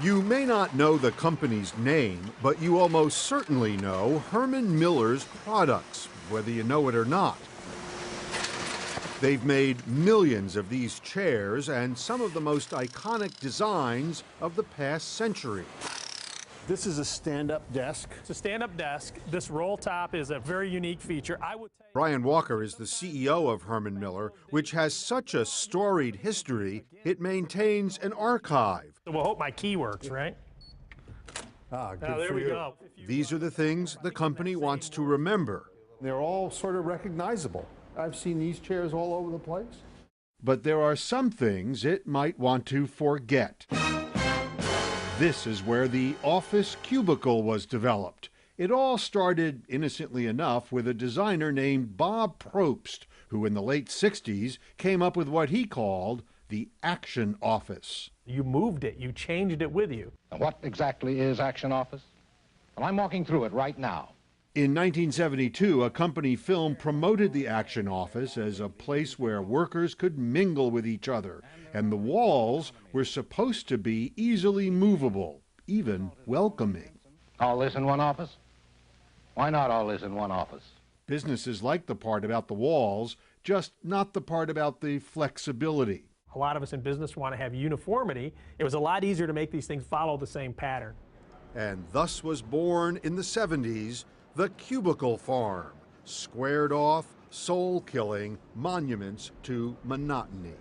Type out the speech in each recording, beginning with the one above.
You may not know the company's name, but you almost certainly know Herman Miller's products, whether you know it or not. They've made millions of these chairs and some of the most iconic designs of the past century. This is a stand-up desk. It's a stand-up desk. This roll top is a very unique feature. Brian Walker is the CEO of Herman Miller, which has such a storied history, it maintains an archive. We'll hope my key works, right? Good there for we you. go. These are the things the company wants to remember. They're all sort of recognizable. I've seen these chairs all over the place. But there are some things it might want to forget. This is where the office cubicle was developed. It all started, innocently enough, with a designer named Bob Probst, who in the late 60s came up with what he called the Action Office. You moved it, you changed it with you. What exactly is Action Office? Well, I'm walking through it right now. In 1972, a company film promoted the Action Office as a place where workers could mingle with each other, and the walls were supposed to be easily movable, even welcoming. All this in one office? Why not all this in one office? Businesses like the part about the walls, just not the part about the flexibility. A lot of us in business want to have uniformity. It was a lot easier to make these things follow the same pattern. And thus was born in the 70s the Cubicle Farm, squared off, soul-killing monuments to monotony.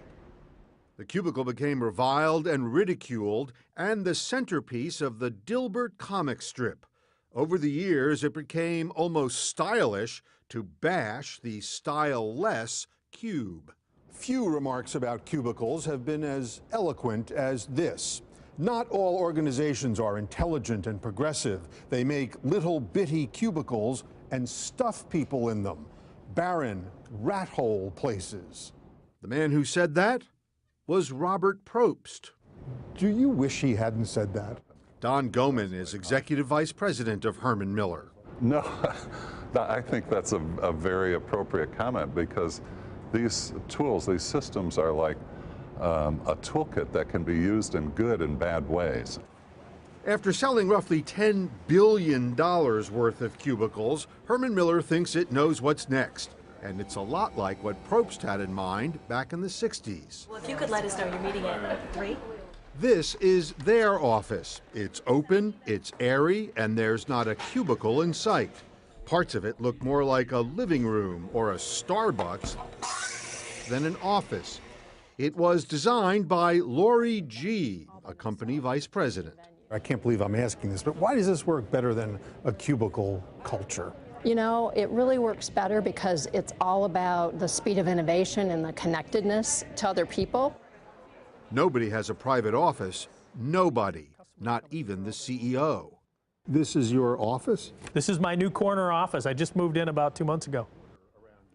The cubicle became reviled and ridiculed and the centerpiece of the Dilbert comic strip. Over the years, it became almost stylish to bash the style-less cube. Few remarks about cubicles have been as eloquent as this. Not all organizations are intelligent and progressive. They make little bitty cubicles and stuff people in them. Barren, rat hole places. The man who said that was Robert Probst. Do you wish he hadn't said that? Don Goman is Executive Vice President of Herman Miller. No, I think that's a very appropriate comment, because these tools, these systems are like a toolkit that can be used in good and bad ways. After selling roughly $10 billion worth of cubicles, Herman Miller thinks it knows what's next. And it's a lot like what Probst had in mind back in the 60s. Well, if you could let us know you're meeting at 3. This is their office. It's open, it's airy, and there's not a cubicle in sight. Parts of it look more like a living room or a Starbucks than an office. It was designed by Laurie G., a company vice president. I can't believe I'm asking this, but why does this work better than a cubicle culture? You know, it really works better because it's all about the speed of innovation and the connectedness to other people. Nobody has a private office. Nobody, not even the CEO. This is your office? This is my new corner office. I just moved in about 2 months ago.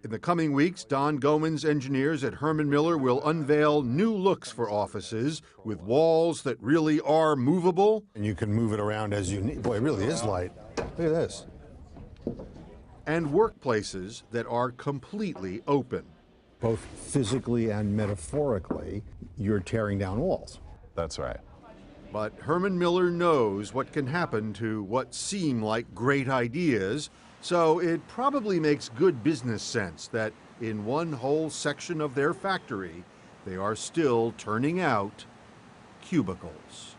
In the coming weeks, Don Goman's engineers at Herman Miller will unveil new looks for offices with walls that really are movable. And you can move it around as you need. Boy, it really is light. Look at this. And workplaces that are completely open. Both physically and metaphorically, you're tearing down walls. That's right. But Herman Miller knows what can happen to what seem like great ideas, so it probably makes good business sense that in one whole section of their factory, they are still turning out cubicles.